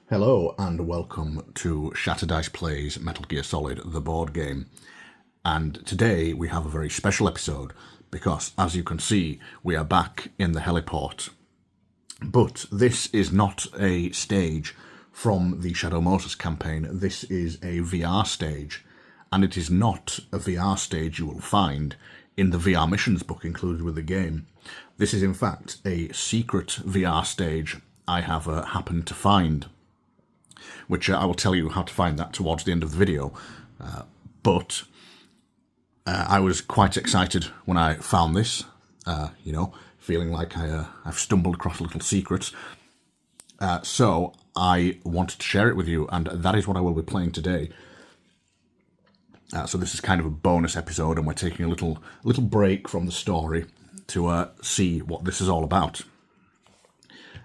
Hello and welcome to Shattered Dice Plays Metal Gear Solid, the board game. And today we have a very special episode because, as you can see, we are back in the heliport. But this is not a stage from the Shadow Moses campaign. This is a VR stage, and it is not a VR stage you will find in the VR missions book included with the game. This is in fact a secret VR stage I have happened to find, which I will tell you how to find that towards the end of the video. But I was quite excited when I found this, feeling like I've stumbled across a little secret. So I wanted to share it with you, and that is what I will be playing today. So this is kind of a bonus episode, and we're taking a little break from the story to see what this is all about.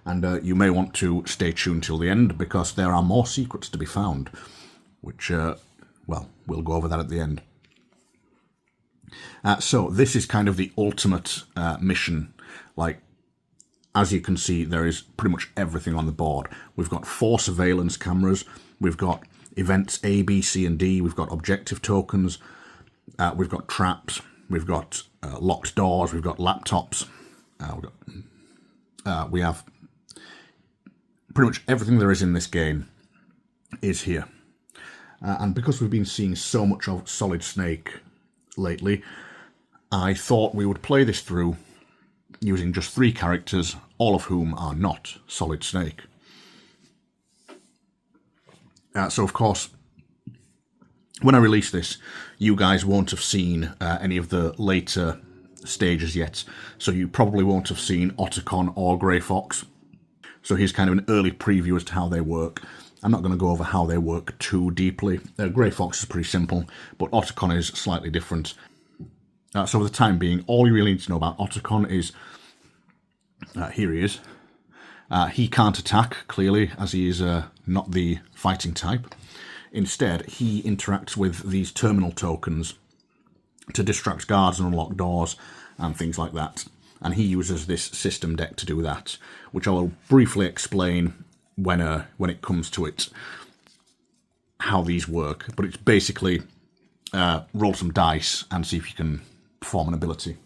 And you may want to stay tuned till the end, because there are more secrets to be found, which, we'll go over that at the end. So this is kind of the ultimate mission. Like, as you can see, there is pretty much everything on the board. We've got 4 surveillance cameras, we've got events A, B, C, and D, we've got objective tokens, we've got traps, we've got locked doors, we've got laptops, we have pretty much everything there is in this game is here. And because we've been seeing so much of Solid Snake lately, I thought we would play this through using just 3 characters, all of whom are not Solid Snake. So of course, when I release this, you guys won't have seen any of the later stages yet, so you probably won't have seen Otacon or Grey Fox. So here's kind of an early preview as to how they work. I'm not going to go over how they work too deeply. Grey Fox is pretty simple, but Otacon is slightly different. So for the time being, all you really need to know about Otacon is, here he is. He can't attack, clearly, as he is not the fighting type. Instead, he interacts with these terminal tokens to distract guards and unlock doors and things like that. And he uses this system deck to do that, which I will briefly explain when it comes to it, how these work. But it's basically roll some dice and see if you can perform an ability.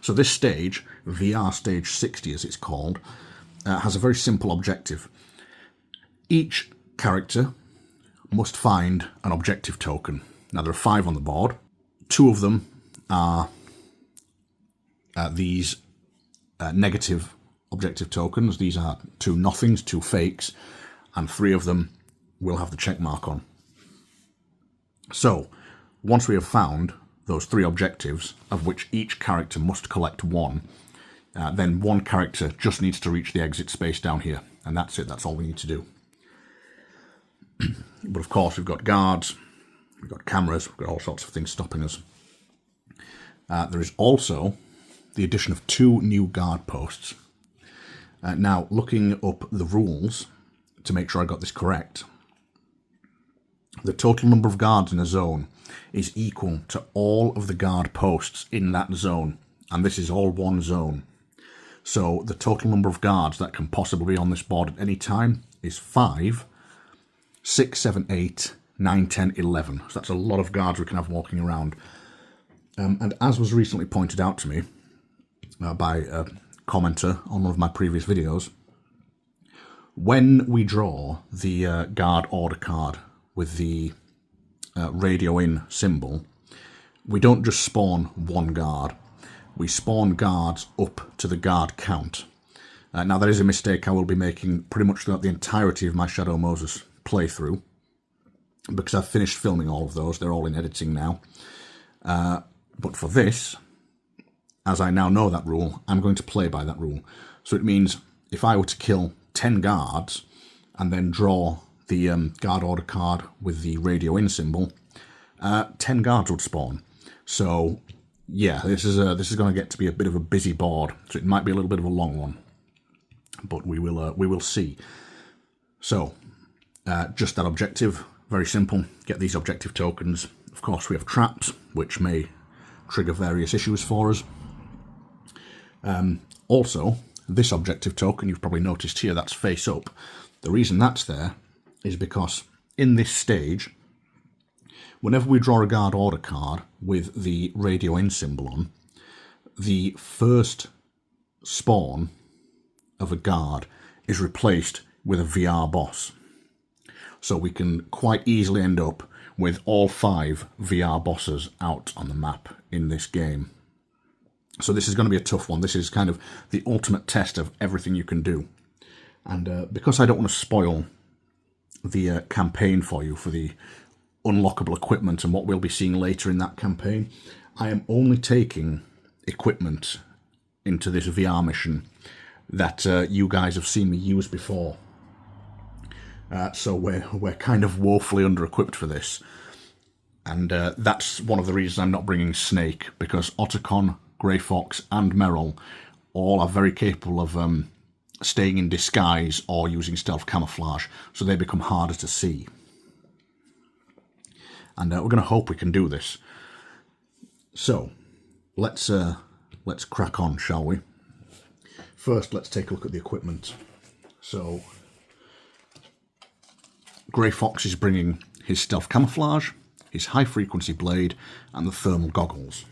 So this stage, VR Stage 60 as it's called, has a very simple objective. Each character must find an objective token. Now there are 5 on the board. 2 of them are these negative objective tokens. These are 2 nothings, 2 fakes, and 3 of them will have the check mark on. So, once we have found those 3 objectives, of which each character must collect 1, then 1 character just needs to reach the exit space down here, and that's it. That's all we need to do. But of course, we've got guards, we've got cameras, we've got all sorts of things stopping us. There is also the addition of 2 new guard posts. Now, looking up the rules to make sure I got this correct, the total number of guards in a zone is equal to all of the guard posts in that zone, and this is all one zone. So the total number of guards that can possibly be on this board at any time is 5, 6, 7, 8, 9, 10, 11. So that's a lot of guards we can have walking around. And as was recently pointed out to me by a commenter on one of my previous videos, when we draw the guard order card with the radio in symbol, we don't just spawn 1 guard, we spawn guards up to the guard count. Now that is a mistake I will be making pretty much throughout the entirety of my Shadow Moses playthrough, because I've finished filming all of those. They're all in editing now. But for this, as I now know that rule, I'm going to play by that rule. So it means if I were to kill 10 guards and then draw the guard order card with the radio in symbol, 10 guards would spawn. So yeah, this is going to get to be a bit of a busy board. So it might be a little bit of a long one, but we will see. So just that objective, very simple. Get these objective tokens. Of course, we have traps, which may trigger various issues for us. Also, this objective token, you've probably noticed here, that's face up. The reason that's there is because in this stage, whenever we draw a guard order card with the radio in symbol on, the first spawn of a guard is replaced with a VR boss. So we can quite easily end up with all 5 VR bosses out on the map in this game. So this is going to be a tough one. This is kind of the ultimate test of everything you can do. And because I don't want to spoil the campaign for you, for the unlockable equipment and what we'll be seeing later in that campaign, I am only taking equipment into this VR mission that you guys have seen me use before. So we're kind of woefully under-equipped for this. And that's one of the reasons I'm not bringing Snake, because Otacon, Grey Fox and Merrill all are very capable of staying in disguise or using stealth camouflage, so they become harder to see. And we're going to hope we can do this. So let's crack on, shall we? First, let's take a look at the equipment. So Grey Fox is bringing his stealth camouflage, his high frequency blade and the thermal goggles.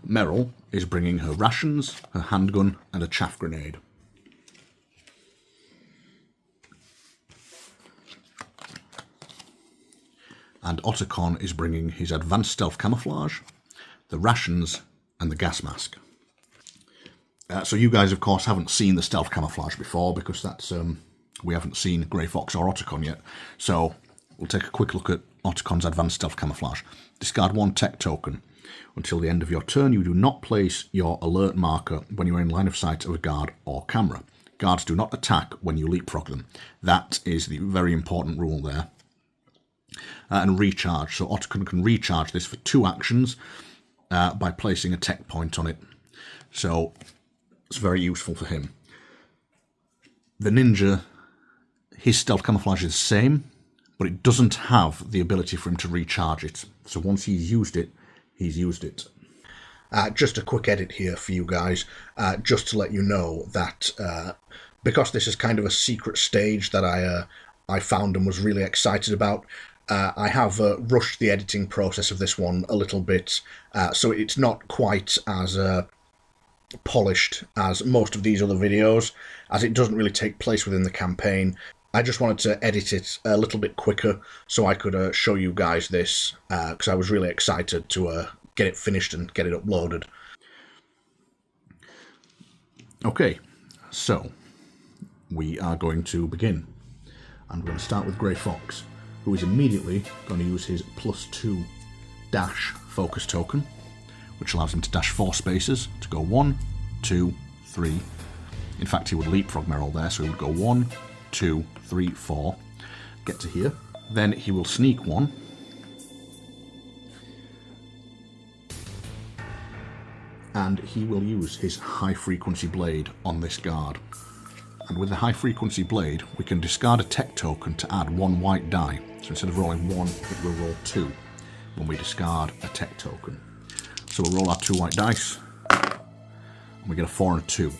Merrill is bringing her rations, her handgun and a chaff grenade. And Otacon is bringing his advanced stealth camouflage, the rations and the gas mask. So you guys, of course, haven't seen the stealth camouflage before, because that's we haven't seen Grey Fox or Otacon yet. So we'll take a quick look at Otacon's advanced stealth camouflage. Discard 1 tech token. Until the end of your turn, you do not place your alert marker when you are in line of sight of a guard or camera. Guards do not attack when you leapfrog them. That is the very important rule there. And recharge. So Otacon can recharge this for 2 actions by placing a tech point on it. So it's very useful for him. The ninja, his stealth camouflage is the same, but it doesn't have the ability for him to recharge it. So once he's used it, he's used it. Just a quick edit here for you guys, just to let you know that because this is kind of a secret stage that I found and was really excited about, I have rushed the editing process of this one a little bit, so it's not quite as polished as most of these other videos, as it doesn't really take place within the campaign. I just wanted to edit it a little bit quicker so I could show you guys this, because I was really excited to get it finished and get it uploaded. Okay, so we are going to begin. And we're going to start with Grey Fox, who is immediately going to use his +2 dash focus token, which allows him to dash 4 spaces to go 1, 2, 3. In fact, he would leapfrog Merrill there, so he would go 1, 2, 3, 4, get to here. Then he will sneak 1. And he will use his high frequency blade on this guard. And with the high frequency blade, we can discard a tech token to add 1 white die. So instead of rolling 1, it will roll 2 when we discard a tech token. So we'll roll our 2 white dice, and we get a 4 and a 2.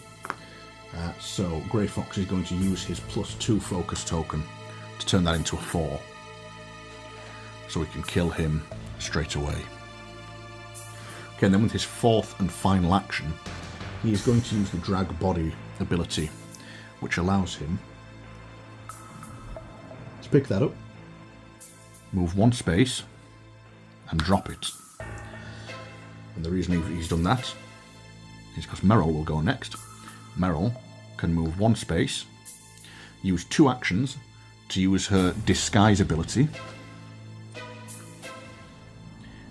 So Grey Fox is going to use his +2 focus token to turn that into a 4. So we can kill him straight away. Okay, and then with his 4th and final action, he is going to use the drag body ability, which allows him to pick that up, move 1 space, and drop it. And the reason he's done that is because Merrill will go next. Merrill can move 1 space, use 2 actions to use her disguise ability,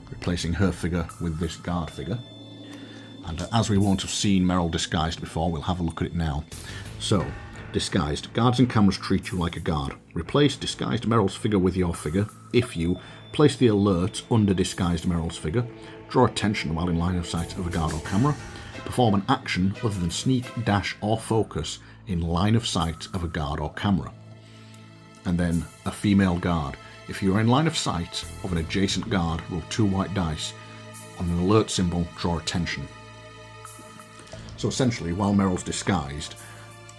replacing her figure with this guard figure. And as we won't have seen Merrill disguised before, we'll have a look at it now. So, disguised. Guards and cameras treat you like a guard. Replace disguised Merrill's figure with your figure. If you place the alert under disguised Merrill's figure, draw attention while in line of sight of a guard or camera, perform an action other than sneak, dash or focus in line of sight of a guard or camera. And then a female guard. If you are in line of sight of an adjacent guard, roll 2 white dice. On an alert symbol, draw attention. So essentially, while Meryl's disguised,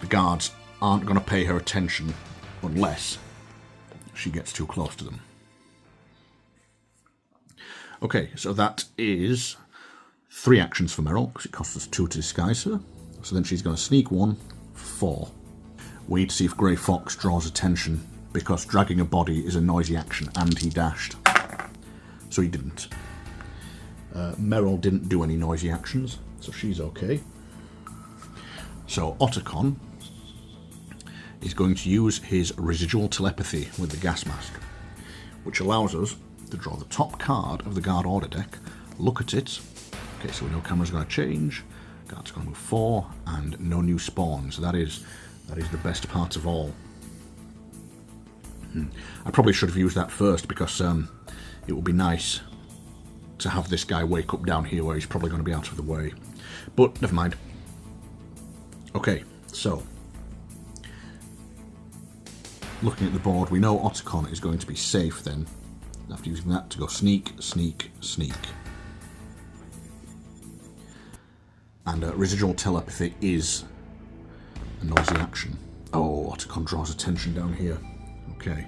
the guards aren't going to pay her attention unless she gets too close to them. Okay, so that is 3 actions for Meryl, because it costs us 2 to disguise her. So then she's going to sneak 1 for 4. We need to see if Grey Fox draws attention, because dragging a body is a noisy action, and he dashed. So he didn't. Meryl didn't do any noisy actions, so she's okay. So Otacon is going to use his residual telepathy with the gas mask, which allows us to draw the top card of the guard order deck, look at it. Okay, so we know camera's going to change, guard's going to move 4, and no new spawns. That is the best part of all. I probably should have used that first, because it would be nice to have this guy wake up down here where he's probably going to be out of the way. But never mind. Okay, so looking at the board, we know Otacon is going to be safe then, after using that to go sneak, sneak, sneak. And residual telepathy is a noisy action. Oh, Otacon draws attention down here. Okay.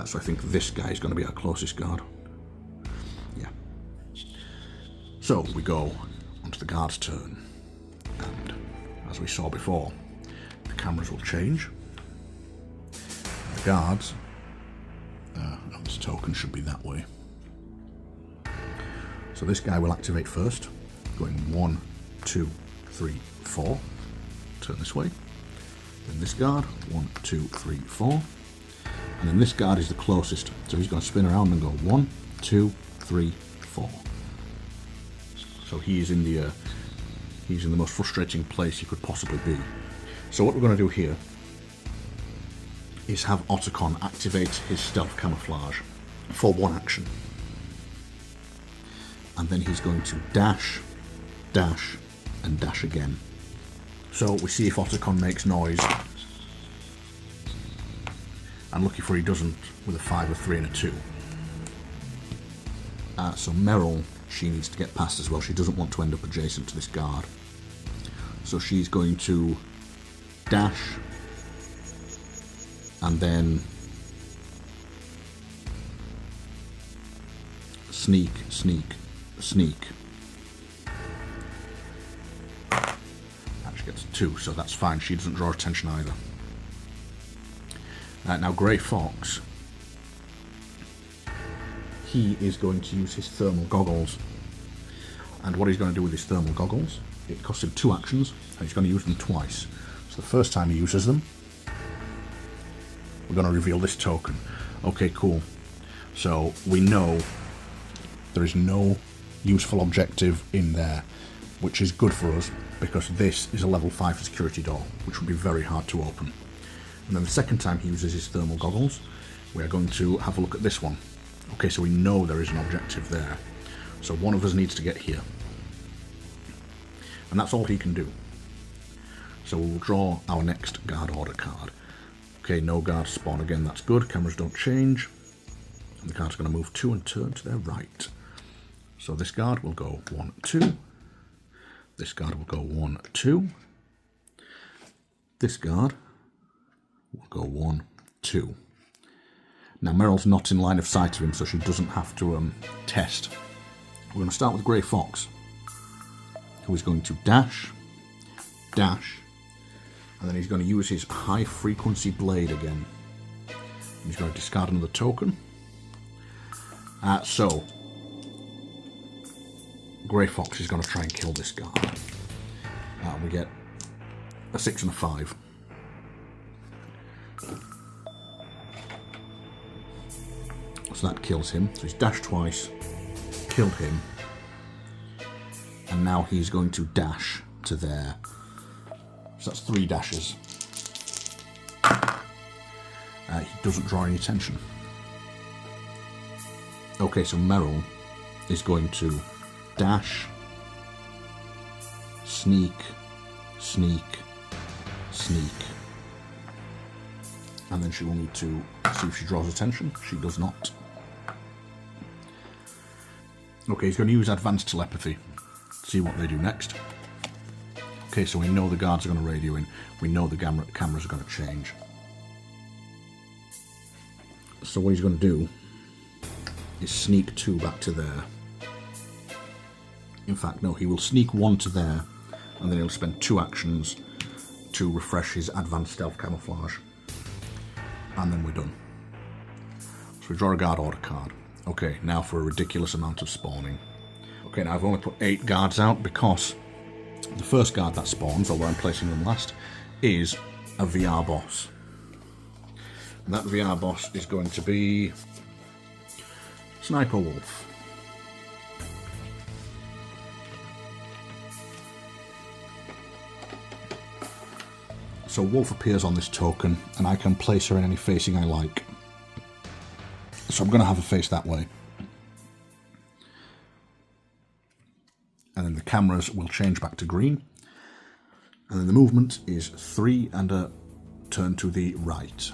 So I think this guy is going to be our closest guard. Yeah. So we go onto the guard's turn. And as we saw before, the cameras will change. The guards, this token should be that way. So this guy will activate first, going 1, 2, 3, 4. Turn this way. Then this guard, 1, 2, 3, 4. And then this guard is the closest, so he's going to spin around and go 1, 2, 3, 4. So he's in the most frustrating place he could possibly be. So what we're going to do here is have Otacon activate his stealth camouflage for 1 action. And then he's going to dash, dash, and dash again. So we see if Otacon makes noise. And lucky for he doesn't, with a 5, a 3, and a 2. So Meryl, she needs to get past as well. She doesn't want to end up adjacent to this guard. So she's going to dash, and then sneak, sneak, sneak. And she gets 2, so that's fine. She doesn't draw attention either. Now Grey Fox, he is going to use his thermal goggles. And what he's going to do with his thermal goggles, it costs him 2 actions, and he's going to use them twice. So the first time he uses them, we're going to reveal this token. Okay, cool. So we know there is no useful objective in there, which is good for us, because this is a level 5 security door, which would be very hard to open. And then the second time he uses his thermal goggles, we are going to have a look at this one. Okay, so we know there is an objective there. So one of us needs to get here. And that's all he can do. So we'll draw our next guard order card. Okay, no guards spawn again, that's good. Cameras don't change. And the guard's going to move 2 and turn to their right. So this guard will go 1, 2. This guard will go 1, 2. This guard will go 1, 2. Now Meryl's not in line of sight of him, so she doesn't have to test. We're going to start with Grey Fox, who is going to dash, dash, and then he's going to use his high frequency blade again. And he's going to discard another token. So Grey Fox is going to try and kill this guard. We get a 6 and a 5. So that kills him. So he's dashed twice, killed him, and now he's going to dash to there. So that's 3 dashes. He doesn't draw any attention. Okay, so Meryl is going to dash, sneak, sneak, sneak. And then she will need to see if she draws attention. She does not. Okay, he's going to use advanced telepathy. See what they do next. Okay, so we know the guards are going to radio in. We know the cameras are going to change. So what he's going to do is sneak 2 back to there. In fact, no, he will sneak 1 to there, and then he'll spend 2 actions to refresh his advanced stealth camouflage. And then we're done. So we draw a guard order card. Okay, now for a ridiculous amount of spawning. Okay, now I've only put 8 guards out because the first guard that spawns, although I'm placing them last, is a VR boss. And that VR boss is going to be Sniper Wolf. So Wolf appears on this token, and I can place her in any facing I like. So I'm going to have her face that way. And then the cameras will change back to green. And then the movement is 3 and a turn to the right.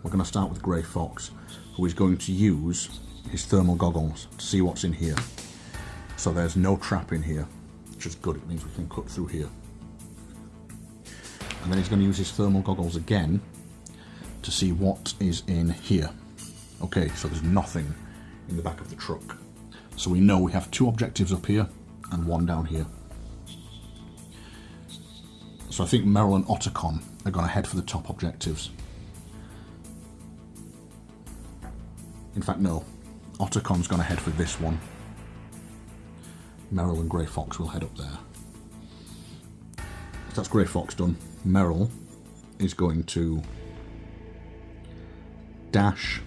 We're going to start with Grey Fox, who is going to use his thermal goggles to see what's in here. So there's no trap in here, which is good. It means we can cut through here. And then he's going to use his thermal goggles again to see what is in here. Okay, so there's nothing in the back of the truck. So we know we have 2 objectives up here and 1 down here. So I think Merrill and Otacon are going to head for the top objectives. In fact, no. Otacon's going to head for this one. Merrill and Grey Fox will head up there. So that's Grey Fox done. Merrill is going to dash,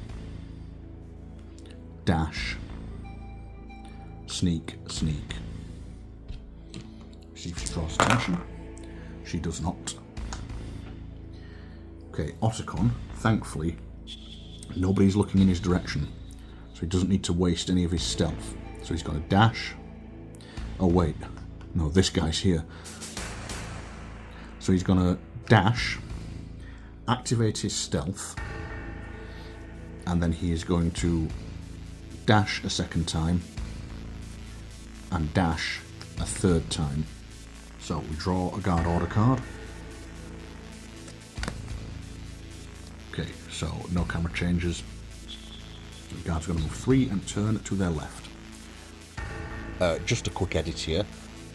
dash, sneak, sneak. See if she draws attention. She does not. Okay, Otacon, thankfully, nobody's looking in his direction, so he doesn't need to waste any of his stealth. So he's got to dash. Oh wait, no, this guy's here. So he's going to dash, activate his stealth, and then he is going to dash a second time and dash a third time. So we draw a guard order card. Okay, so no camera changes. The guards are going to move 3 and turn to their left. Just a quick edit here.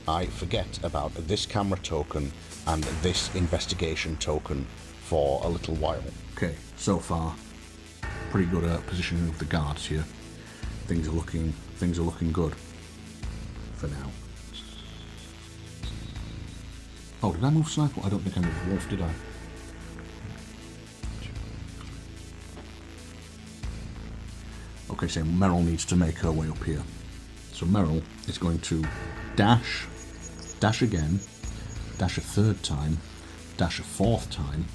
I forget about this camera token and this investigation token for a little while. Okay, so far, pretty good positioning of the guards here. Things are looking good for now. Oh, did I move Sniper? I don't think I moved Wolf, did I? Okay, so Merrill needs to make her way up here. So Merrill is going to dash, dash again, dash a third time, dash a fourth time,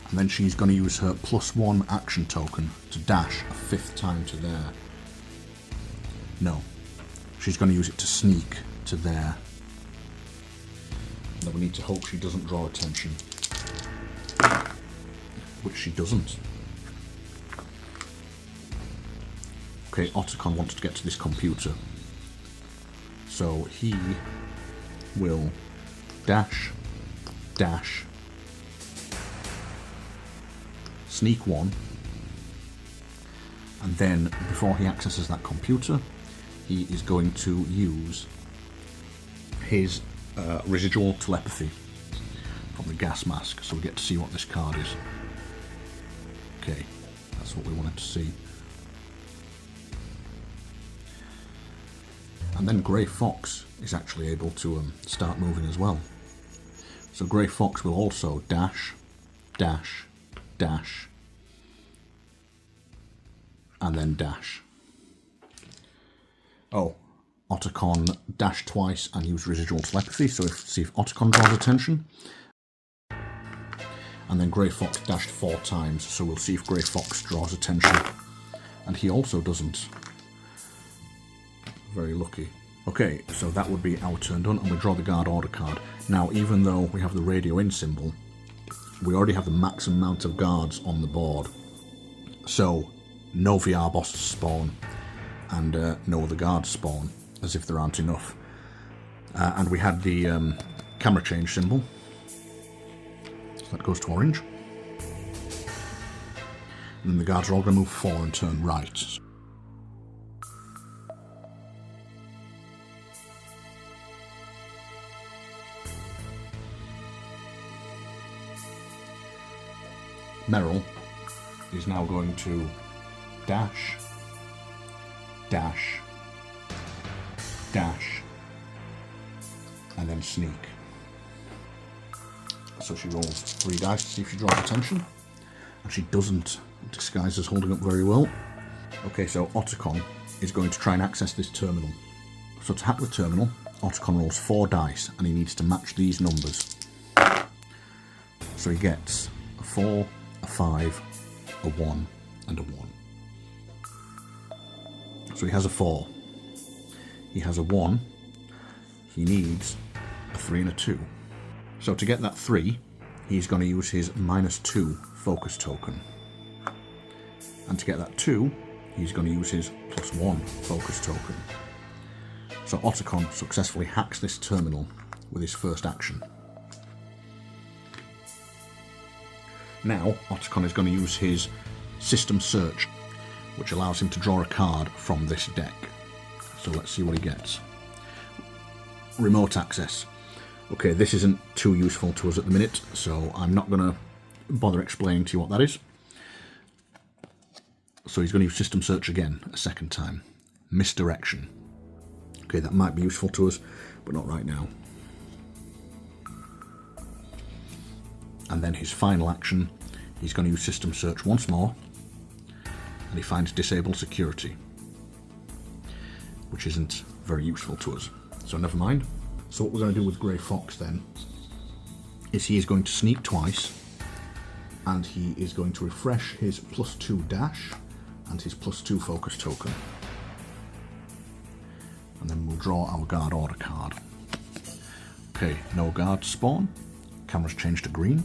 and then she's going to use her +1 action token to dash a 5th time to there. No, she's going to use it to sneak to there. Now we need to hope she doesn't draw attention, which she doesn't. Okay, Otacon wants to get to this computer, so he will dash, dash, sneak 1, and then before he accesses that computer, he is going to use his residual telepathy from the gas mask, so we get to see what this card is. Okay, that's what we wanted to see. And then Grey Fox is actually able to start moving as well. So Grey Fox will also dash, dash, dash, and then dash. Oh, Otacon dashed twice and used residual telepathy, so see if Otacon draws attention. And then Grey Fox dashed 4 times, so we'll see if Grey Fox draws attention. And he also doesn't. Very lucky. Okay, so that would be our turn done, and we draw the guard order card. Now, even though we have the radio in symbol, we already have the maximum amount of guards on the board. So, no VR bosses spawn, and no other guards spawn, as if there aren't enough. And we had the camera change symbol. So that goes to orange. And then the guards are all going to move 4 and turn right. Merrill is now going to dash, dash, dash, and then sneak. So she rolls 3 dice to see if she draws attention, and she doesn't. Disguise is holding up very well. Okay, so Otacon is going to try and access this terminal. So to hack the terminal, Otacon rolls 4 dice, and he needs to match these numbers. So he gets a 4, a 5, a 1, and a 1. So he has a 4. He has a 1. He needs a 3 and a 2. So to get that 3, he's going to use his -2 focus token. And to get that 2, he's going to use his +1 focus token. So Otacon successfully hacks this terminal with his first action. Now, Otacon is going to use his system search, which allows him to draw a card from this deck. So let's see what he gets. Remote access. Okay, this isn't too useful to us at the minute, so I'm not going to bother explaining to you what that is. So he's going to use system search again, a second time. Misdirection. Okay, that might be useful to us, but not right now. And then his final action, he's going to use system search once more, and he finds disable security, which isn't very useful to us. So never mind. So what we're going to do with Grey Fox then is he is going to sneak twice, and he is going to refresh his +2 dash and his +2 focus token. And then we'll draw our guard order card. Okay, no guards spawn. Camera's changed to green.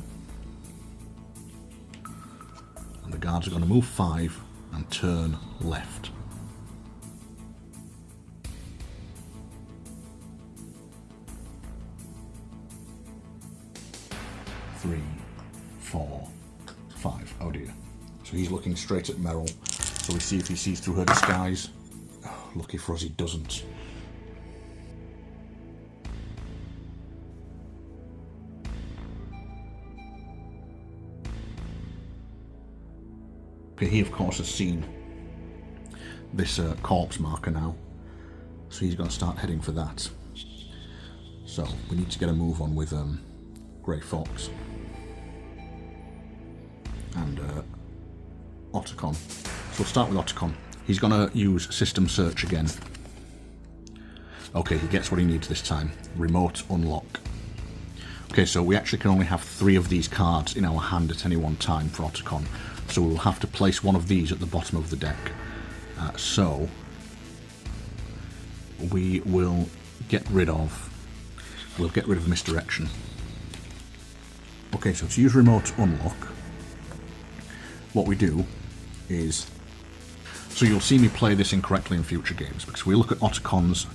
And the guards are going to move 5 and turn left. Three, 4, 5. Oh dear. So he's looking straight at Merrill. So we see if he sees through her disguise. Oh, lucky for us, he doesn't. Okay, he of course has seen this corpse marker now. So he's going to start heading for that. So we need to get a move on with Grey Fox. And Otacon. So we'll start with Otacon. He's going to use system search again. Okay, he gets what he needs this time. Remote unlock. Okay, so we actually can only have 3 of these cards in our hand at any one time for Otacon. So we'll have to place one of these at the bottom of the deck. So we will get rid of misdirection. Okay, so to use remote unlock, what we do is, so you'll see me play this incorrectly in future games, because we look at Otacon's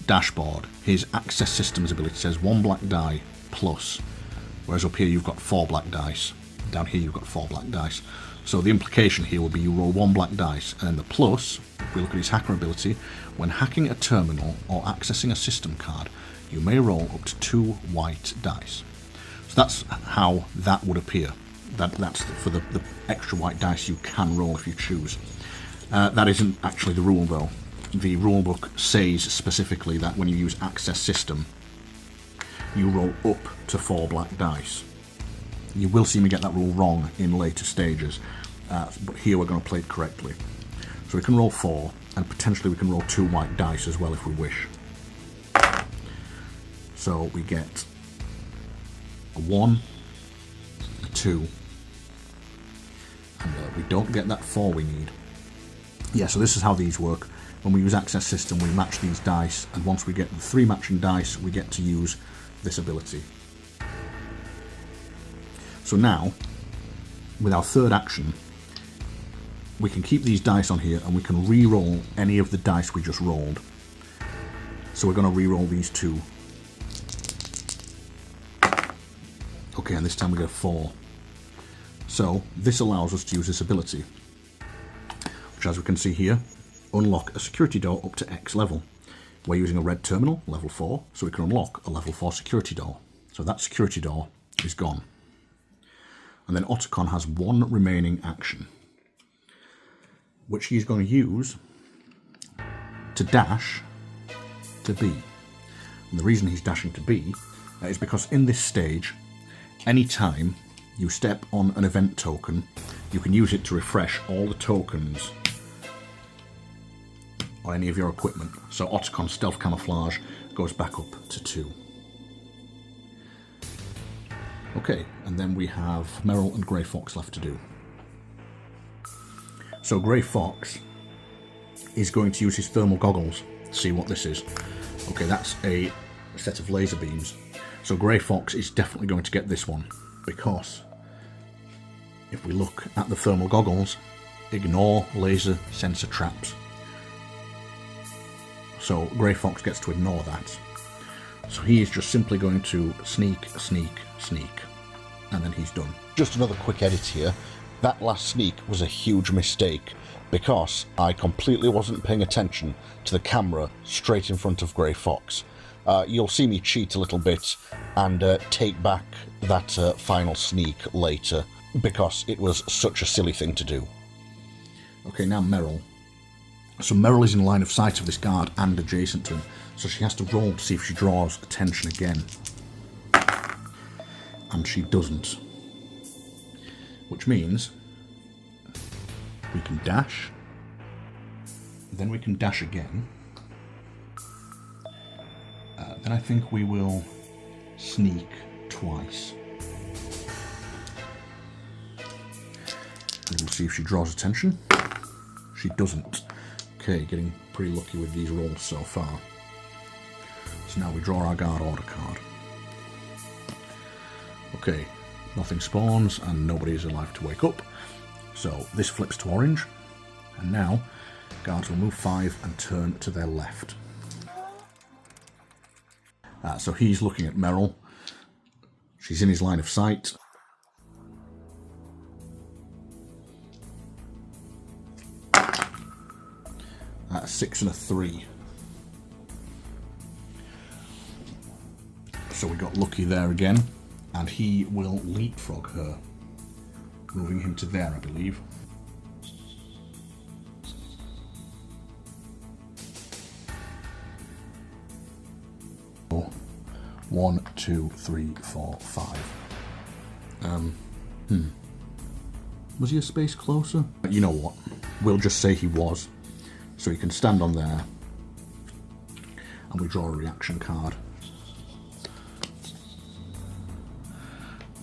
dashboard, his access systems ability says 1 black die plus, whereas up here you've got 4 black dice, down here you've got 4 black dice. So the implication here will be you roll 1 black dice, and then the plus, if we look at his hacker ability, when hacking a terminal or accessing a system card, you may roll up to 2 white dice. So that's how that would appear. That's for the extra white dice you can roll if you choose. That isn't actually the rule though. The rulebook says specifically that when you use access system, you roll up to 4 black dice. You will see me get that rule wrong in later stages, but here we're going to play it correctly. So we can roll 4, and potentially we can roll 2 white dice as well if we wish. So we get a 1, a 2, and we don't get that 4 we need. Yeah, so this is how these work. when we use Access System, we match these dice, and once we get the 3 matching dice, we get to use this ability. So now, with our third action, we can keep these dice on here and we can re-roll any of the dice we just rolled. So we're going to re-roll these 2. Okay, and this time we get a 4. So this allows us to use this ability, which, as we can see here, unlock a security door up to X level. We're using a red terminal, level 4, so we can unlock a level 4 security door. So that security door is gone. And then Otacon has 1 remaining action, which he's going to use to dash to B. And the reason he's dashing to B is because in this stage, anytime you step on an event token, you can use it to refresh all the tokens on any of your equipment. So Otacon Stealth Camouflage goes back up to 2. Okay, and then we have Merrill and Grey Fox left to do. So Grey Fox is going to use his thermal goggles to see what this is. Okay, that's a set of laser beams. So Grey Fox is definitely going to get this one, because if we look at the thermal goggles, ignore laser sensor traps. So Grey Fox gets to ignore that. So he is just simply going to sneak, sneak, sneak, and then he's done. Just another quick edit here. That last sneak was a huge mistake because I completely wasn't paying attention to the camera straight in front of Grey Fox. You'll see me cheat a little bit and take back that final sneak later because it was such a silly thing to do. Okay, now Merrill. So Merrill is in line of sight of this guard and adjacent to him, so she has to roll to see if she draws attention again. And she doesn't. Which means we can dash, then we can dash again. Then I think we will sneak twice. And we'll see if she draws attention. She doesn't. Okay, getting pretty lucky with these rolls so far. So now we draw our guard order card. Okay, nothing spawns and nobody is alive to wake up. So this flips to orange, and now guards will move 5 and turn to their left. So he's looking at Merrill. She's in his line of sight. A 6 and a 3. So we got lucky there again, and he will leapfrog her, moving him to there, I believe. One, 2, 3, 4, 5. Was he a space closer? You know what? We'll just say he was. So he can stand on there. And we draw a reaction card.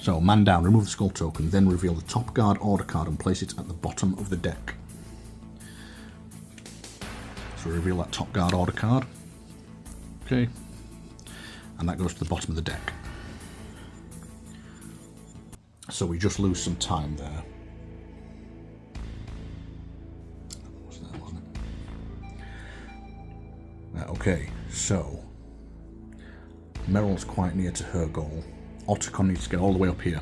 So, man down, remove the skull token, then reveal the top guard order card and place it at the bottom of the deck. So reveal that top guard order card. Okay. And that goes to the bottom of the deck. So we just lose some time there. That was there, wasn't it? Okay, so Merrill's quite near to her goal. Otacon needs to get all the way up here.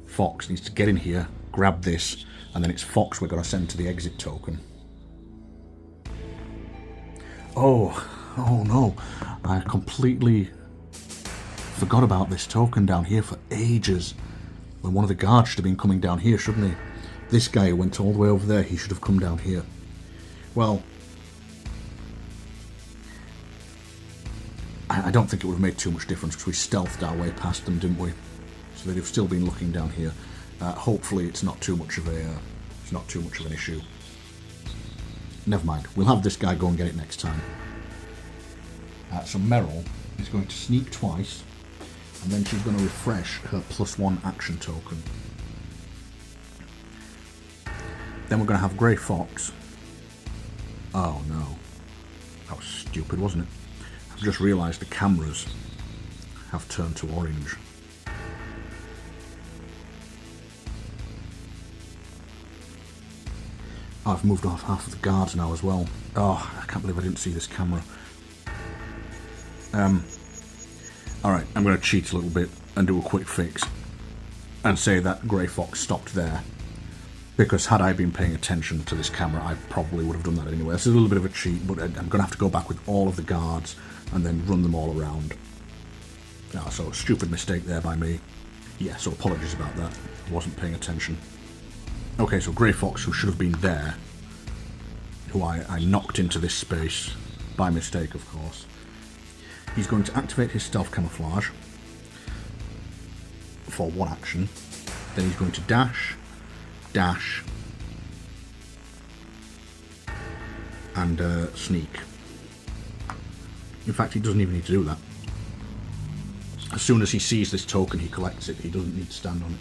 Fox needs to get in here, grab this, and then it's Fox we're going to send to the exit token. Oh no, I completely forgot about this token down here for ages. When one of the guards should have been coming down here, shouldn't he? This guy who went all the way over there, he should have come down here. Well, I don't think it would have made too much difference because we stealthed our way past them, didn't we? So they'd have still been looking down here. Hopefully, it's not too much of an issue. Never mind. We'll have this guy go and get it next time. So Merrill is going to sneak twice, and then she's going to refresh her +1 action token. Then we're going to have Grey Fox. Oh no. stupid, wasn't it? I've just realised the cameras have turned to orange. Oh, I've moved off half of the guards now as well. Oh, I can't believe I didn't see this camera. Alright, I'm going to cheat a little bit and do a quick fix and say that Grey Fox stopped there. Because had I been paying attention to this camera, I probably would have done that anyway. This is a little bit of a cheat, but I'm going to have to go back with all of the guards and then run them all around. Ah, so stupid mistake there by me. Yeah, so apologies about that. I wasn't paying attention. Okay, so Grey Fox, who should have been there, who I knocked into this space, by mistake of course, he's going to activate his stealth camouflage for one action. Then he's going to dash, dash, and sneak. In fact, he doesn't even need to do that. As soon as he sees this token, he collects it. He doesn't need to stand on it.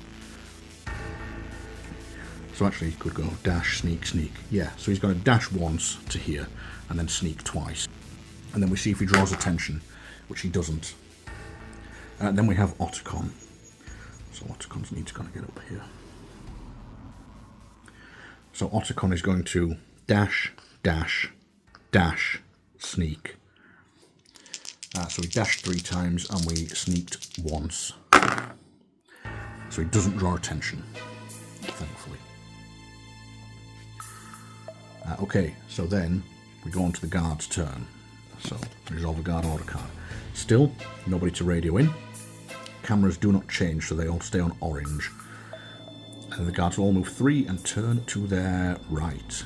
So actually, he could go dash, sneak, sneak. Yeah, so he's going to dash once to here, and then sneak twice. And then we see if he draws attention, which he doesn't. Then we have Otacon. So Otacon's need to kind of get up here. So Otacon is going to dash, dash, dash, sneak. So we dashed 3 times and we sneaked once. So he doesn't draw attention, thankfully. Okay, so then we go on to the guard's turn. So resolve the guard order card. Still, nobody to radio in. Cameras do not change, so they all stay on orange. And the guards will all move 3 and turn to their right.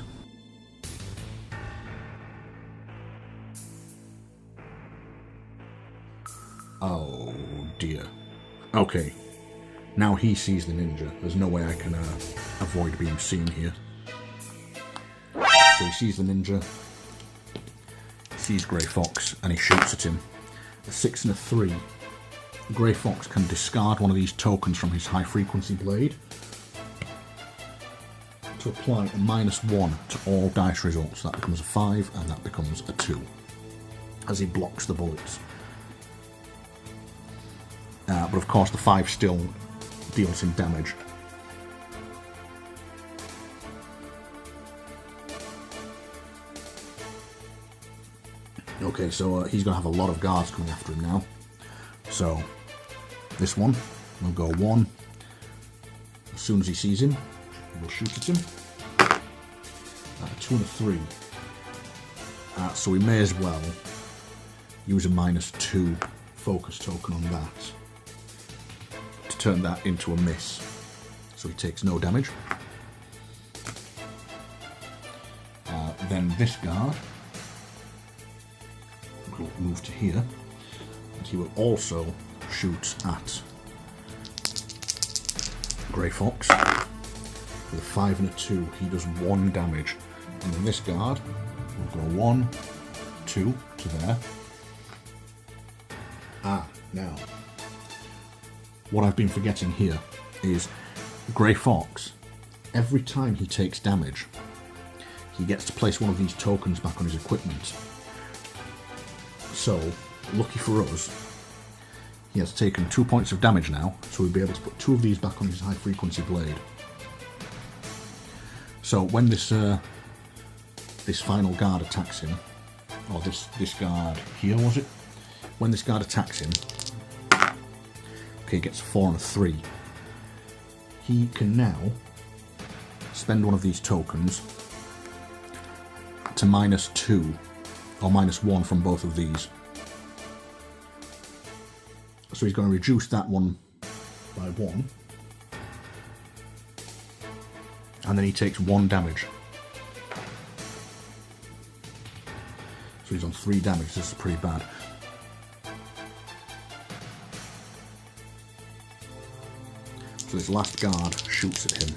Oh dear. Okay. Now he sees the ninja. There's no way I can avoid being seen here. So he sees the ninja, sees Grey Fox, and he shoots at him. A 6 and a 3. Grey Fox can discard one of these tokens from his high frequency blade to apply a -1 to all dice results. That becomes a 5 and that becomes a 2 as he blocks the bullets. But of course the 5 still deals him damage. Okay, so he's going to have a lot of guards coming after him now. So this one will go 1. As soon as he sees him, he will shoot at him. 2 and a 3. So we may as well use a -2 focus token on that to turn that into a miss. So he takes no damage. Then this guard will move to here, and he will also shoot at Grey Fox. With a 5 and a 2, he does 1 damage. And then this guard will go 1, 2 to there. Now, what I've been forgetting here is Grey Fox, every time he takes damage, he gets to place one of these tokens back on his equipment. So, lucky for us, he has taken 2 points of damage now, so we'll be able to put 2 of these back on his high frequency blade. So when this final guard attacks him, or this guard here, was it? When this guard attacks him, okay, he gets 4 and a 3. He can now spend one of these tokens to -2 or -1 from both of these. So he's going to reduce that one by 1. And then he takes 1 damage. So he's on 3 damage. This is pretty bad. So this last guard shoots at him.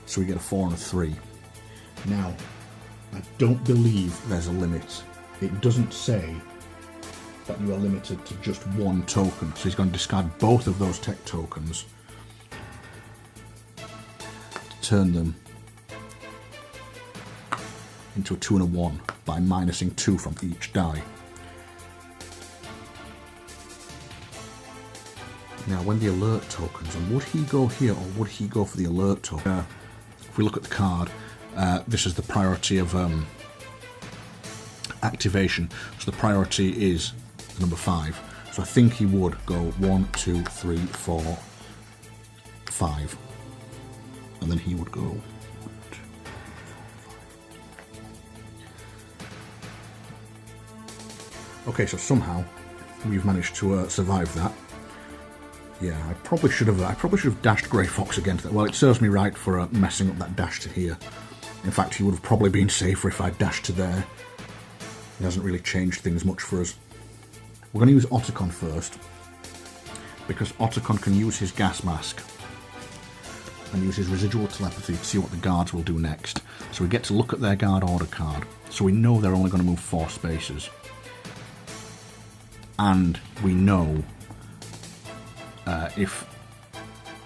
So we get a 4 and a 3. Now, I don't believe there's a limit. It doesn't say that you are limited to just 1 token. So he's going to discard both of those tech tokens, turn them into a 2 and a 1 by minusing 2 from each die. Now, when the alert tokens, and would he go here or would he go for the alert token? If we look at the card, this is the priority of activation. So the priority is the number 5. So I think he would go 1, 2, 3, 4, 5. And then he would go 1, 2, 3, 4, 5. Okay, so somehow we've managed to survive that. Yeah, I probably should have dashed Grey Fox again to that. Well, it serves me right for messing up that dash to here. In fact, he would have probably been safer if I dashed to there. It hasn't really changed things much for us. We're going to use Otacon first, because Otacon can use his gas mask and use his residual telepathy to see what the guards will do next. So we get to look at their guard order card, so we know they're only going to move 4 spaces. And we know if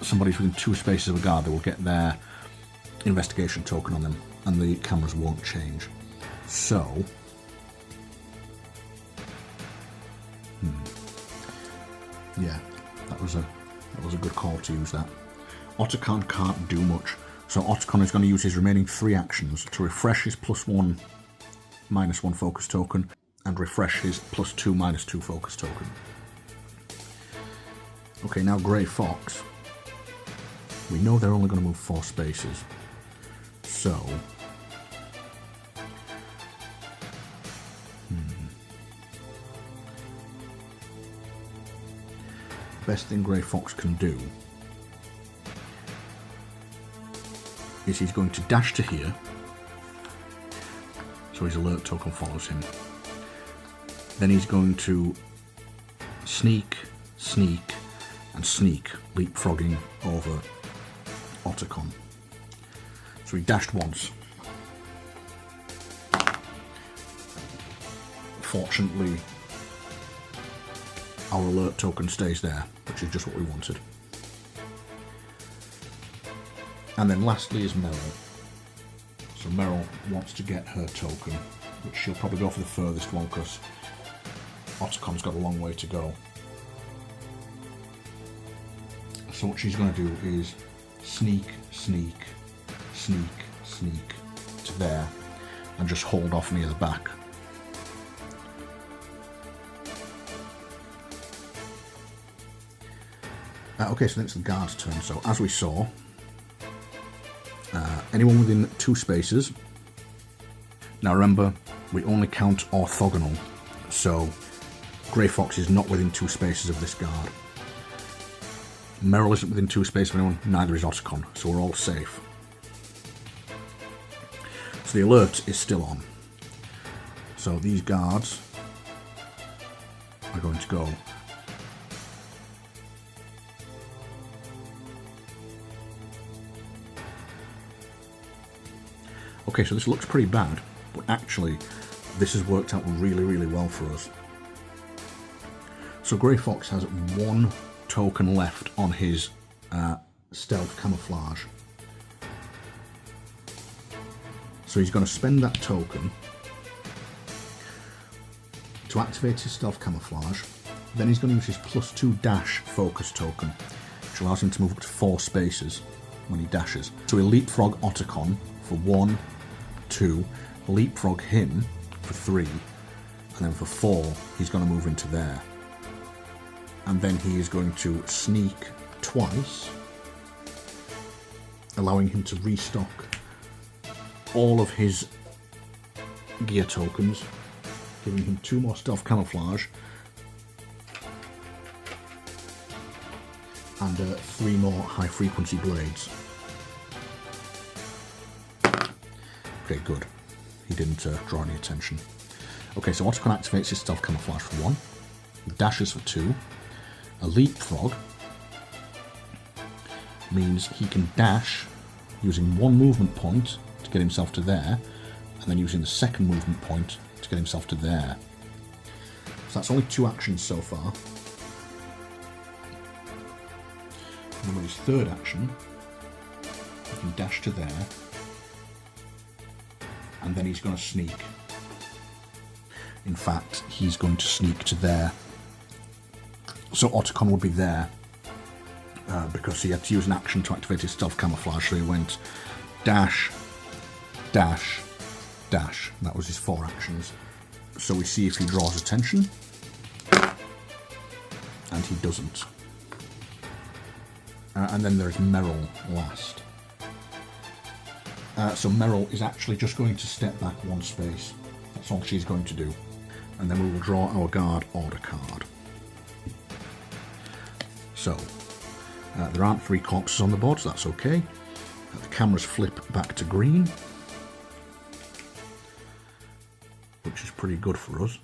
somebody's within 2 spaces of a guard, they will get their investigation token on them, and the cameras won't change. So, yeah, that was a good call to use that. Otacon can't do much, so Otacon is going to use his remaining 3 actions to refresh his +1, -1 focus token, and refresh his +2, -2 focus token. Okay, now Grey Fox. We know they're only going to move 4 spaces. So... best thing Grey Fox can do is he's going to dash to here, so his alert token follows him. Then he's going to sneak, sneak, and sneak, leapfrogging over Otacon. So he dashed once. Fortunately, our alert token stays there, which is just what we wanted. And then lastly is Meryl. So Meryl wants to get her token, which she'll probably go for the furthest one because Otacon's got a long way to go. So what she's going to do is sneak, sneak, sneak, sneak to there and just hold off near the back. Okay, so then it's the guard's turn. So as we saw, anyone within 2 spaces. Now remember, we only count orthogonal, so Grey Fox is not within 2 spaces of this guard. Meryl isn't within 2 spaces of anyone, neither is Otacon, so we're all safe. So the alert is still on. So these guards are going to go okay, so this looks pretty bad, but actually this has worked out really, really well for us. So Grey Fox has 1 token left on his stealth camouflage. So he's going to spend that token to activate his stealth camouflage. Then he's going to use his +2 dash focus token, which allows him to move up to 4 spaces when he dashes. So he'll leapfrog Otacon for 1, 2, leapfrog him for 3, and then for 4 he's going to move into there. And then he is going to sneak twice, allowing him to restock all of his gear tokens, giving him 2 more stealth camouflage and 3 more high frequency blades. Okay, good. He didn't draw any attention. Okay, so Otacon activates his stealth camouflage for 1, dashes for 2, a leapfrog means he can dash using 1 movement point to get himself to there, and then using the 2nd movement point to get himself to there. So that's only 2 actions so far. And then with his 3rd action, he can dash to there, and then he's going to sneak. In fact, he's going to sneak to there. So Otacon would be there, because he had to use an action to activate his stealth camouflage, so he went dash, dash, dash. That was his 4 actions. So we see if he draws attention, and he doesn't. And then there's Meryl last. So Meryl is actually just going to step back 1 space. That's all she's going to do. And then we will draw our guard order card. So, there aren't 3 corpses on the board, so that's okay. The cameras flip back to green, which is pretty good for us.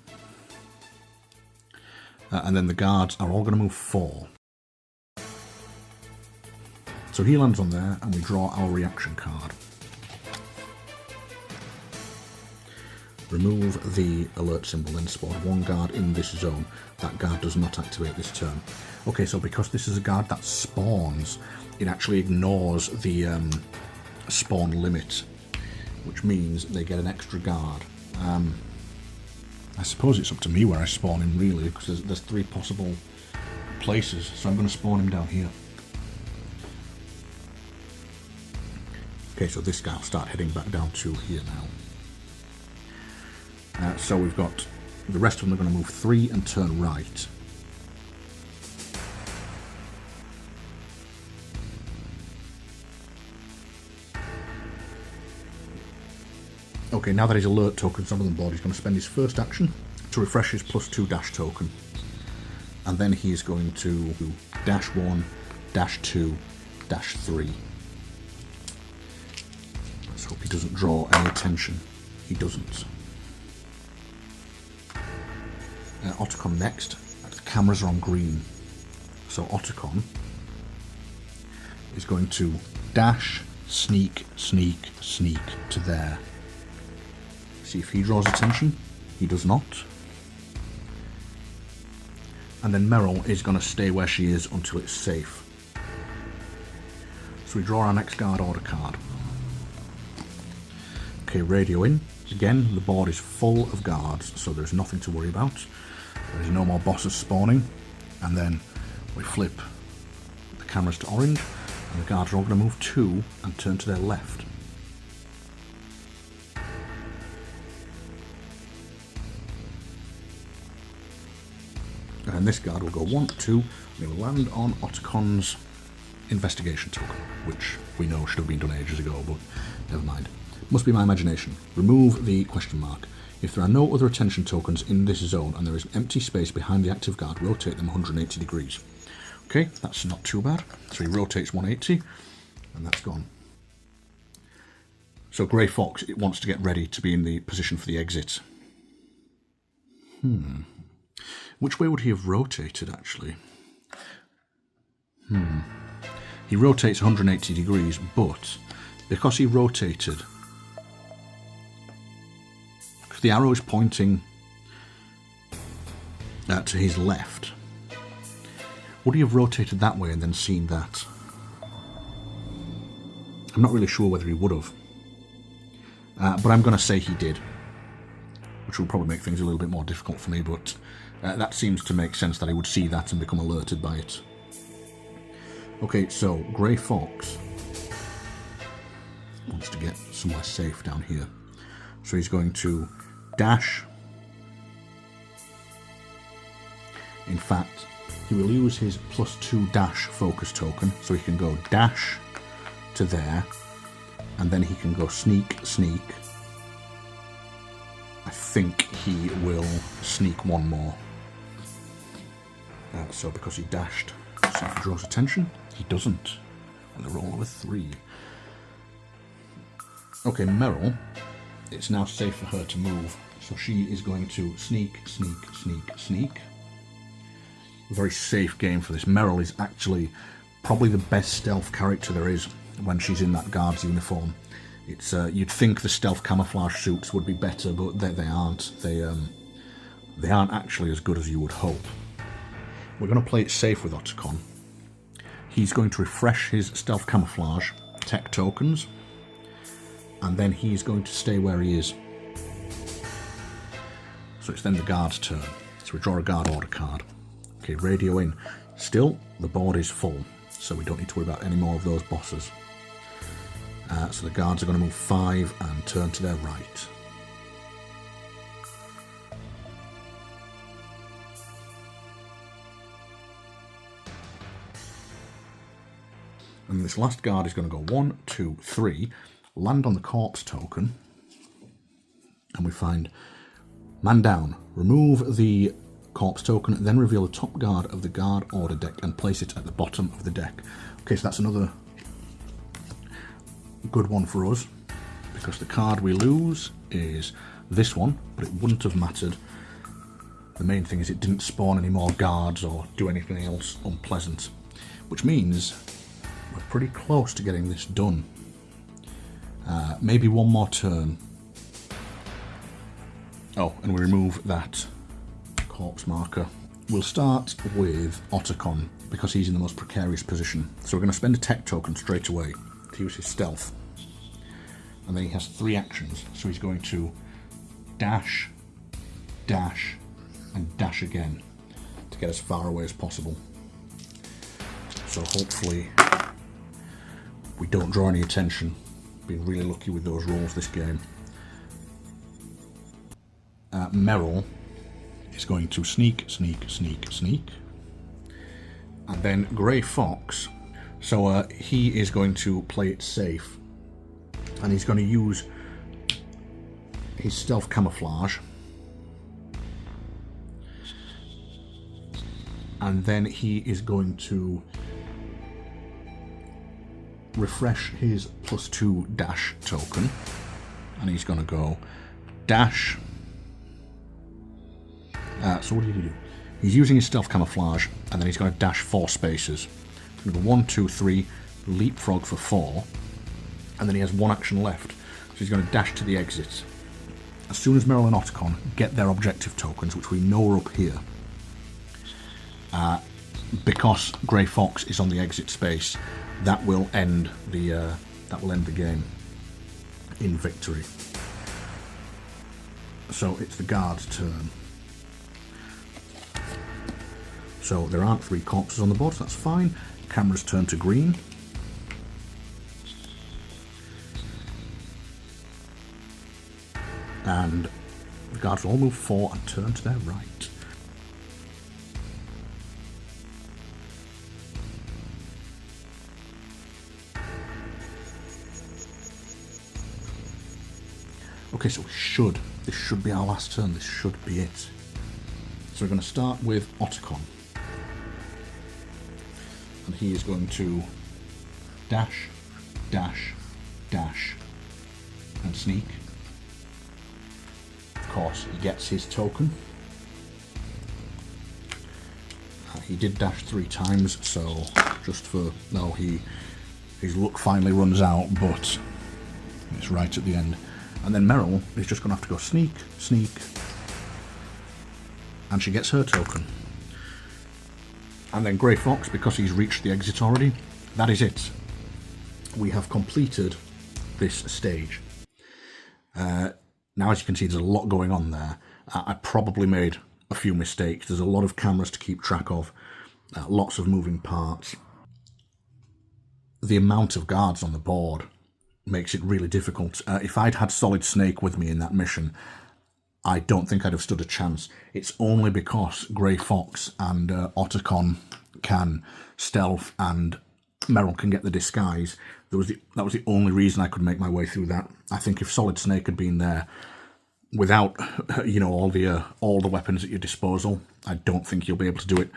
And then the guards are all going to move 4. So he lands on there, and we draw our reaction card. Remove the alert symbol, then spawn 1 guard in this zone. That guard does not activate this turn. Okay, so because this is a guard that spawns, it actually ignores the spawn limit, which means they get an extra guard. I suppose it's up to me where I spawn him, really, because there's 3 possible places, so I'm going to spawn him down here. Okay, so this guy will start heading back down to here now. So we've got the rest of them are going to move 3 and turn right. Okay, now that his alert token's on the board, he's going to spend his first action to refresh his +2 dash token. And then he is going to do -1, -2, -3. Let's hope he doesn't draw any attention. He doesn't. Otacon next. The cameras are on green. So Otacon is going to dash, sneak, sneak, sneak to there. See if he draws attention. He does not. And then Meryl is going to stay where she is until it's safe. So we draw our next guard order card. Okay, radio in. Again, the board is full of guards, so there's nothing to worry about. There's no more bosses spawning. And then we flip the cameras to orange, and the guards are all going to move 2 and turn to their left. And this guard will go 1, 2, and he will land on Otacon's investigation token, which we know should have been done ages ago, but never mind. Must be my imagination. Remove the question mark. If there are no other attention tokens in this zone and there is an empty space behind the active guard, rotate them 180 degrees. Okay, that's not too bad. So he rotates 180, and that's gone. So Grey Fox, it wants to get ready to be in the position for the exit. Which way would he have rotated, actually? He rotates 180 degrees, but because he rotated, because the arrow is pointing to his left, would he have rotated that way and then seen that? I'm not really sure whether he would have, but I'm going to say he did, which will probably make things a little bit more difficult for me, but that seems to make sense that he would see that and become alerted by it. Okay, so Grey Fox wants to get somewhere safe down here. So he's going to dash. In fact, he will use his +2 dash focus token, so he can go dash to there, and then he can go sneak, sneak. I think he will sneak 1 more. So because he dashed, see if he draws attention. He doesn't. And they roll with 3. Okay, Meryl, it's now safe for her to move. So she is going to sneak, sneak, sneak, sneak. A very safe game for this. Meryl is actually probably the best stealth character there is when she's in that guard's uniform. It's you'd think the stealth camouflage suits would be better, but they aren't. They aren't actually as good as you would hope. We're going to play it safe with Otacon. He's going to refresh his stealth camouflage tech tokens, and then he's going to stay where he is. So it's then the guard's turn. So we draw a guard order card. Okay, radio in. Still, the board is full, so we don't need to worry about any more of those bosses. So the guards are going to move 5 and turn to their right. And this last guard is going to go 1, 2, 3, land on the corpse token, and we find man down. Remove the corpse token, then reveal the top guard of the guard order deck and place it at the bottom of the deck. Okay, so that's another good one for us, because the card we lose is this one, but it wouldn't have mattered. The main thing is it didn't spawn any more guards or do anything else unpleasant, which means we're pretty close to getting this done. Maybe one more turn. Oh, and we remove that corpse marker. We'll start with Otacon, because he's in the most precarious position. So we're going to spend a tech token straight away to use his stealth. And then he has 3 actions. So he's going to dash, dash, and dash again to get as far away as possible. So hopefully we don't draw any attention. Been really lucky with those rolls this game. Merrill is going to sneak, sneak, sneak, sneak. And then Grey Fox, so he is going to play it safe. And he's going to use his stealth camouflage. And then he is going to refresh his +2 dash token. And he's going to go dash. So what did he do? He's using his stealth camouflage, and then he's going to dash 4 spaces. He's going to go 1, 2, 3, leapfrog for 4, and then he has 1 action left. So he's going to dash to the exit. As soon as Merrill and Otacon get their objective tokens, which we know are up here, because Grey Fox is on the exit space, that will end the game in victory. So it's the guard's turn. So there aren't 3 corpses on the board, so that's fine. Camera's turn to green. And the guards will all move 4 and turn to their right. Okay, so this should be our last turn. This should be it. So we're going to start with Otacon. And he is going to dash, dash, dash, and sneak. Of course, he gets his token. He did dash 3 times, so just for... No, his luck finally runs out, but it's right at the end. And then Merrill is just going to have to go sneak, sneak, and she gets her token. And then Grey Fox, because he's reached the exit already, that is it. We have completed this stage. Now, as you can see, there's a lot going on there. I probably made a few mistakes. There's a lot of cameras to keep track of, lots of moving parts. The amount of guards on the board makes it really difficult. If I'd had Solid Snake with me in that mission, I don't think I'd have stood a chance. It's only because Grey Fox and Otacon can stealth and Merrill can get the disguise. That was the only reason I could make my way through that. I think if Solid Snake had been there without, all the weapons at your disposal, I don't think you'll be able to do it.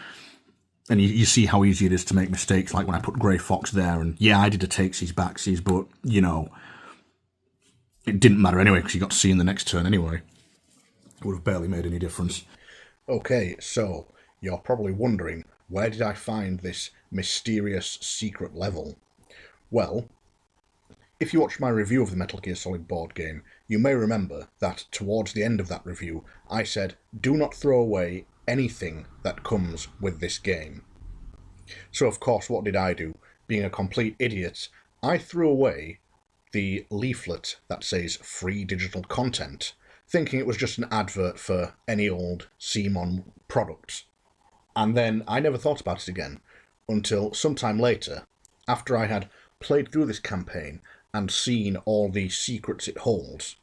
And you see how easy it is to make mistakes, like when I put Grey Fox there, and yeah, I did a takesies, backsies, but, it didn't matter anyway, because you got to see in the next turn anyway. It would have barely made any difference. Okay, so, you're probably wondering, where did I find this mysterious secret level? Well, if you watched my review of the Metal Gear Solid board game, you may remember that towards the end of that review, I said, do not throw away anything that comes with this game. So of course, what did I do? Being a complete idiot, I threw away the leaflet that says free digital content, thinking it was just an advert for any old CMON products. And then I never thought about it again until sometime later, after I had played through this campaign and seen all the secrets it holds,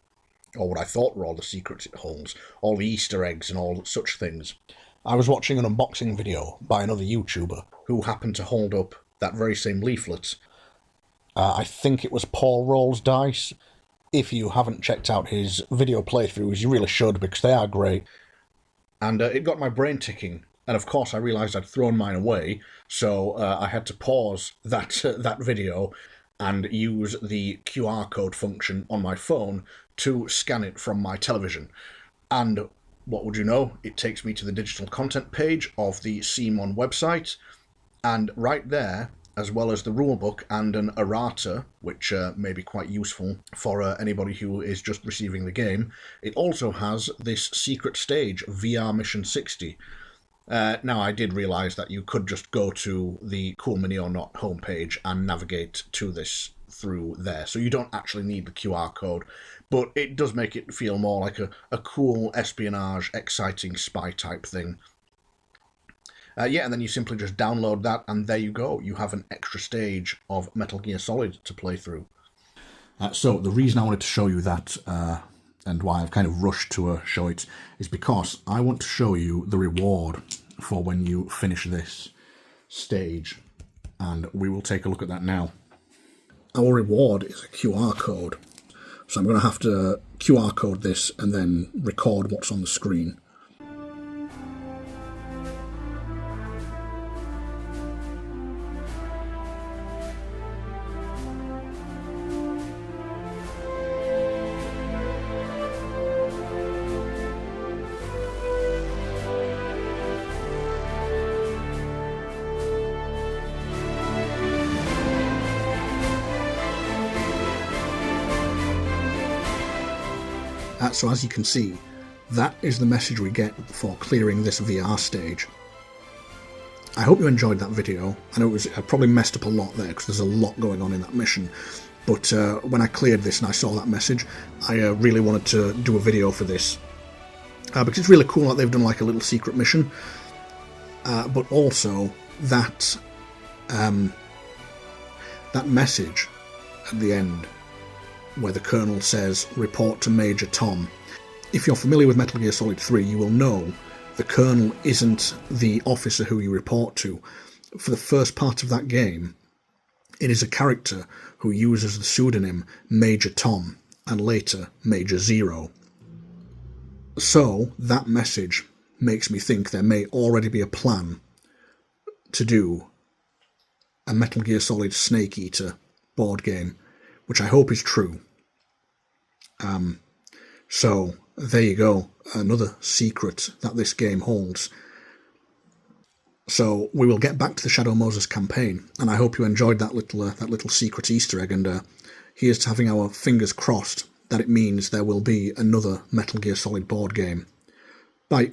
or what I thought were all the secrets it holds, all the Easter eggs and all such things. I was watching an unboxing video by another YouTuber who happened to hold up that very same leaflet. I think it was Paul Rolls Dice. If you haven't checked out his video playthroughs, you really should, because they are great. And it got my brain ticking. And of course I realised I'd thrown mine away, so I had to pause that video and use the QR code function on my phone to scan it from my television. And what would you know? It takes me to the digital content page of the CMON website, and right there, as well as the rulebook and an errata, which may be quite useful for anybody who is just receiving the game, it also has this secret stage, VR Mission 60. Now, I did realise that you could just go to the Cool Mini or Not homepage and navigate to this through there, so you don't actually need the QR code, but it does make it feel more like a cool espionage, exciting spy type thing. Yeah, and then you simply just download that, and there you go. You have an extra stage of Metal Gear Solid to play through. So the reason I wanted to show you that, and why I've kind of rushed to show it, is because I want to show you the reward for when you finish this stage, and we will take a look at that now. Our reward is a QR code, so I'm going to have to QR code this and then record what's on the screen. So as you can see, that is the message we get for clearing this VR stage. I hope you enjoyed that video. I know I probably messed up a lot there because there's a lot going on in that mission, but when I cleared this and I saw that message, I really wanted to do a video for this, because it's really cool that they've done like a little secret mission, but also that that message at the end, where the Colonel says, "Report to Major Tom." If you're familiar with Metal Gear Solid 3, you will know the Colonel isn't the officer who you report to. For the first part of that game, it is a character who uses the pseudonym Major Tom, and later Major Zero. So, that message makes me think there may already be a plan to do a Metal Gear Solid Snake Eater board game, which I hope is true. So there you go, another secret that this game holds. So we will get back to the Shadow Moses campaign, and I hope you enjoyed that little secret Easter egg. And here's to having our fingers crossed that it means there will be another Metal Gear Solid board game. Bye.